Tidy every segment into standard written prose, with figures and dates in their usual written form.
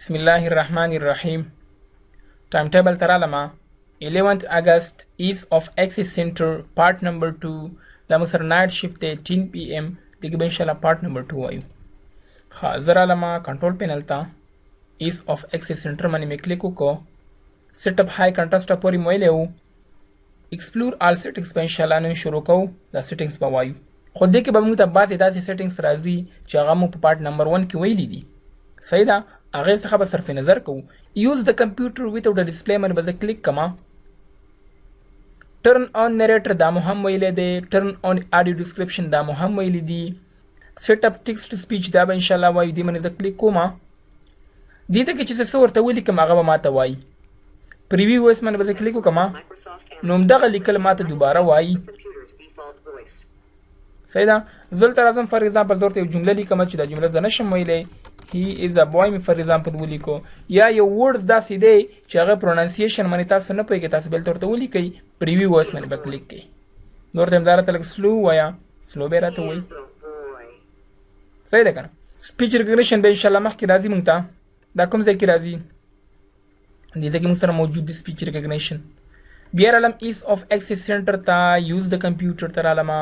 بسم الله الرحمن الرحیم. ټایم ټیبل ترالما 11th August East of Axis Center part number 2 دا مصر نایټ شفت 10 PM دغه به ان شاء الله part number 2 وایو. ها زرالما کنټرول پینل ته East of Axis Center باندې می کلیک وکړو. سیټ اپ های کنټراسټ پورې مویلو. ایکسپلور آل سیټینګز په ان شاء الله نن شروع کوو. دا سیټینګز به وایو. خو دې کې به موږ ته بعضې داسې سیټینګز راځي چې هغه مو په پارت نمبر 1 کې ویلي دي. صحیح ده؟ هغې څخه به صرف نظر کوو. یوز د کمپیوټر ویتاوټ ا ډسپلی باندې به زه کلیک کما. ټرن آن نریټر دا مو هم ویلی دی. ټرن آن آډیو ډسکرپشن دا مو هم ویلی دي. سیټ اپ ټیکسټ ټو سپیچ دا به انشاءالله وایو. دې باندې زه کلیک کوم. دې ته کې چې څه ورته ولیکم هغه به ماته وایي. پریویو وایس باندې به زه کلیک وکړم. نو همدغه لیکل ماته دوباره وایي. صحیح ده؟ زه دلته راځم فار ایگزامپل زه ورته یو جمله لیکم چې دا جمله زه نشم ویلی. هی از ا بوای مې فار ایگزامپل ولیکو. یا یو ورډ داسې دی چې هغه پرونانسیشن باندې تاسو نه پوهېږئ، تاسو بل ته ورته ولیکئ. پریویو وایس باندې به کلیک کوئ. نو ورته همدا راته لږ سلو وایه، سلو به یې راته وایي. صحیح ده که نه؟ سپیچ ریکګنیشن به انشاءالله مخکې راځي موږ ته. دا کوم ځای کې راځي؟ دې ځای کې موږ سره موجود دی سپیچ ریکګنیشن. بیا رالم ایس اف اکسس سینټر ته. یوز د کمپیوټر ته رالمه.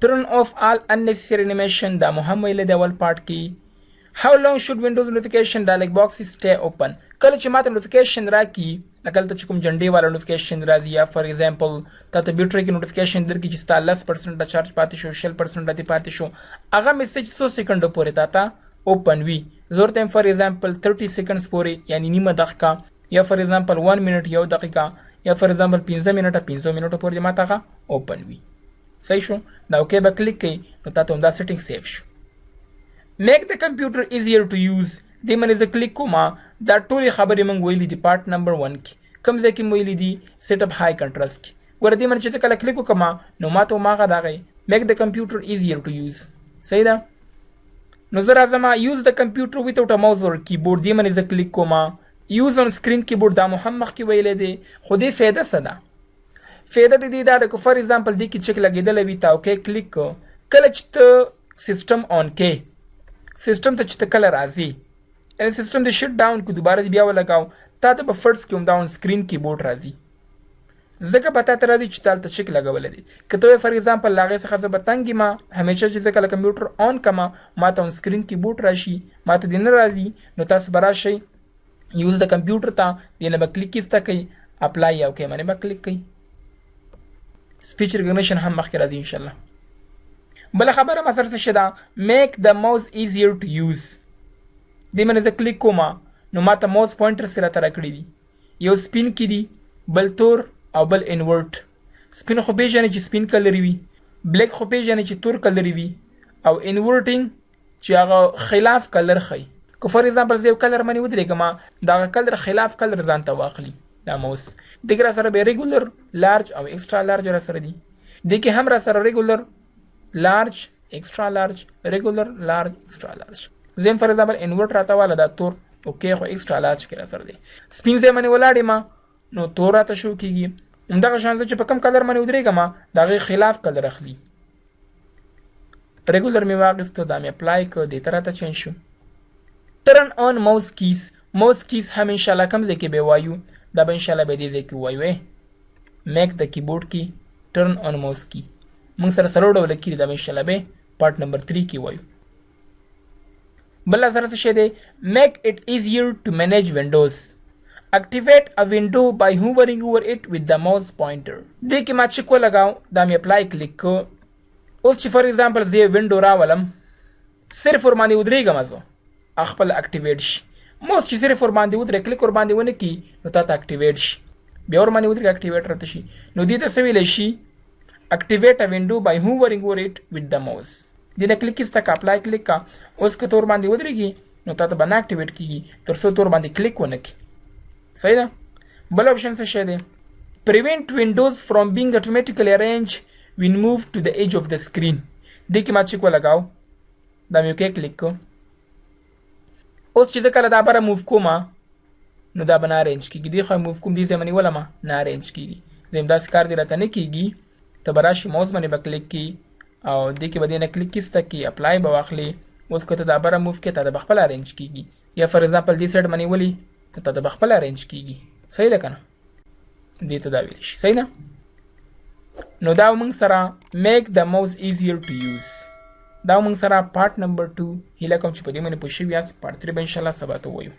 turn off all unnecessary animation دا مهم ویلی دی اول پارت کې. how long should windows notification dialog box stay open کله چې ماته نوټیفیکیشن راکړي، لکه دلته چې کوم جنډې والا نوټیفیکیشن راځي، یا فار ایگزامپل تاته بیټرۍ کې نوټیفیکیشن درکړي چې ستا 10% چارج پاتې شو، 60% دې پاتې شو، هغه میسج 100 سیکنډو پورې تاته اوپن وي. زه ورته یم فار ایگزامپل 30 سیکنډز پورې، یعنی نیمه دقیقه، یا فار ایگزامپل 1 منټ یو دقیقه، یا فار ایگزامپل 15 منټه پورې ماته هغه اوپن وي. صحیح شو؟ دا اوکې به کلیک کوي نو تاته همدا سیټینګ سیف شو. میک د کمپیوټر ایزیر ټو یوز دې باندې زه کلیک کوم. دا ټولې خبرې موږ ویلي دي پارت نمبر 1 کې. کوم ځای کې مو ویلي دي؟ سیټ اپ های کنټراسټ کې. ګوره دې باندې چې زه کله کلیک وکړم نو ماته هماغه راغی میک د کمپیوټر ایزیر ټو یوز. صحیح ده؟ نو زه راځم یوز د کمپیوټر ویتاوټ ا ماوس اور کیبورډ دې باندې زه کلیک کوم. یوز آن سکرین کیبورډ دا مو هم مخکې ویلی دی، خو دې فایده څه ده؟ فایده د دې دا ده که فار ایگزامپل دې کې چک لګېدلی وي، تا اوکې کلیک کو. کله چې ته سیسټم آن کې، سیسټم ته چې ته کله راځي، یعنې سیسټم دې شټ ډاون کړو، دوباره دې بیا ولګاو، تا ته به فرض کړو همدا آن سکرین کیبورډ راځي. ځکه په تا ته راځي چې تا هلته چک لګولی دی. که ته وایې فار ایگزامپل له هغې څخه زه به تنګ یم، همیشه چې زه کله کمپیوټر آن کړم ما ته آن سکرین کیبورډ راشي، ما ته دې نه راځي، نو تاسو به راشئ یوز د کمپیوټر ته، دې نه به کلیک ایسته کوئ، اپلای یا اوکې باندې به کلیک کوئ. سپیچ ریکګنیشن هم مخکې راځي انشاءالله. بله خبره ما سره څه شی ده؟ میک د ماوس ایزیر ټو یوز دې باندې زه کلیک کوم. نو ما ته ماوس پوینټرز یې راته راکړي دي. یو سپین کې دي، بل تور او بل انورټ. سپین خو پېژنئ چې سپین کلر وي، بلیک خو پېژنئ چې تور کلر وي، او انورټینګ چې هغه خلاف کلر ښیي. که فار ایگزامپل زه یو کلر باندې ودرېږم د هغه کلر خلاف کلر ځان ته واخلي دا موس. دغه را سره به ریګولر، لارج او ایکسترا لارج را سره دي. د کې هم را سره ریګولر، لارج، ایکسترا لارج، ریګولر، لارج، ایکسترا لارج. زم فار ایگزامپل انورټ راته والا دا تور اوکې، خو ایکسترا لارج کې را سره دي. سپین ځای باندې ولاړې ما نو تور راته شو کېږي. همدغه شان زه چې په کوم کلر باندې ودرېږم د هغې خلاف کلر اخلي. ریګولر مې واخیستو، دا مې اپلای کړ، دې ته راته چینج شو. ټرن آن ماوس کیز. ماوس کیز هم انشاءالله کوم ځای کې به وایو؟ دا به انشاءالله به دې ځای کې ووایو میک د کیبورډ کی، ټرن آن ماوس کی. موږ سره څلور ډوله کی دا به انشاءالله به پارت نمبر 3 کې وایو. بل سره څه شی دی؟ میک اټ ایزیر ټو مینیج وینډوز. اکټیویټ ا وینډو بای هوورینګ اوور اټ وذ د ماوس پوینټر. دې کې ما چک ولګاو، دا مې اپلای کلیک کړ. اوس چې فار ایگزامپل زه وینډو راولم، صرف ور باندې ودرېږم زه خپل اکټیویټ شي. موس چې صرف ور باندې ودرې کلیک ور باندې ونه کړي نو تا ته اکټیویټ شي. بیا ور باندې ودرې اکټیویټ راته شي. نو دې ته څه ویلی شي؟ اکټیویټ ا وینډو بای هوورینګ اوور اټ وذ د ماوس. دې نه کلیک ایسته که اپلای کلیک کا. اوس که ته ور باندې ودرېږي نو تا ته به نه اکټیویټ کېږي تر څو ته ور باندې کلیک ونه کړي. صحیح ده؟ بل آپشن څه شی دی؟ پریوینټ وینډوز فرام بینګ اټومیټیکلی ارینج وین موو ټو د ایج اف د سکرین. دې کې ما چک ولګاو، دا مې اوکې کلیک کړو. اوس چې زه کله دا بره موف کوم نو دا به نه ارینج کېږي. دې خوا موف کوم، دې ځای باندې ولم نه ارینج کېږي. زه همداسې کار دې راته نه کېږي. ته به راشي ماوس باندې به کلیک کړي او دې کې به دې نه کلیک ایسته کړي، اپلای به واخلي. اوس که ته دا بره موف کړې تا ته به خپله ارینج کېږي. یا فار ایگزامپل دې سایډ باندې ولي ته د بخپل ارینج کیږي صحیح ده کنه دې ته دا ویل شي صحیح نه نو دا موږ سره make the mouse easier to use دا موږ سره پارت نمبر 2 هیله کوم چې په دې باندې پوه شوي یاست پارت 3 به ان شاء الله سبا ته وایو